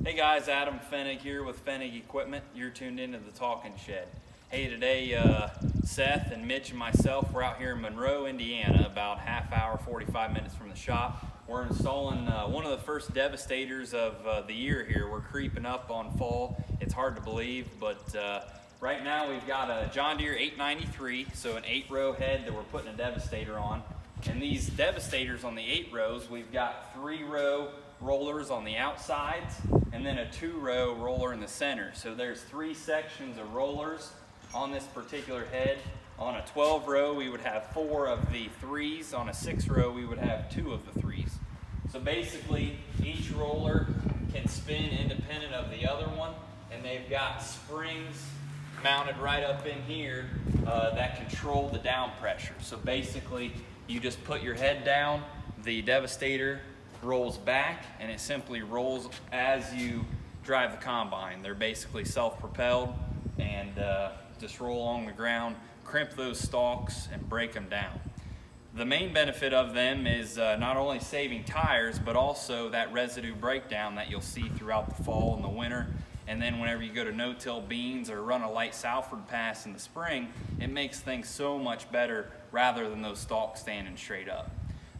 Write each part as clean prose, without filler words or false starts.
Hey guys, Adam Fennig here with Fennig Equipment. You're tuned into the Talking Shed. Hey, today Seth and Mitch and myself, we're out here in Monroe, Indiana, about half hour, 45 minutes from the shop. We're installing one of the first Devastators of the year here. We're creeping up on fall. It's hard to believe, but right now we've got a John Deere 893, so an 8-row head that we're putting a Devastator on. And these Devastators on the 8 rows, we've got 3-row rollers on the outsides and then a 2-row roller in the center. So there's 3 sections of rollers on this particular head. On a 12-row we would have 4 of the 3s. On a 6-row we would have 2 of the 3s. So basically each roller can spin independent of the other one, and they've got springs mounted right up in here that control the down pressure. So basically you just put your head down, the Devastator rolls back, and it simply rolls as you drive the combine. They're basically self-propelled and just roll along the ground, crimp those stalks and break them down. The main benefit of them is not only saving tires, but also that residue breakdown that you'll see throughout the fall and the winter. And then whenever you go to no-till beans or run a light Salford pass in the spring, it makes things so much better rather than those stalks standing straight up.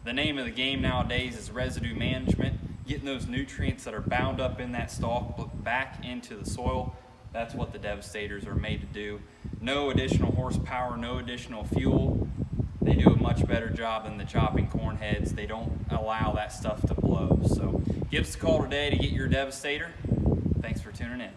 The name of the game nowadays is residue management, getting those nutrients that are bound up in that stalk back into the soil. That's what the Devastators are made to do. No additional horsepower, no additional fuel. They do a much better job than the chopping corn heads. They don't allow that stuff to blow. So give us a call today to get your Devastator. Thanks for tuning in.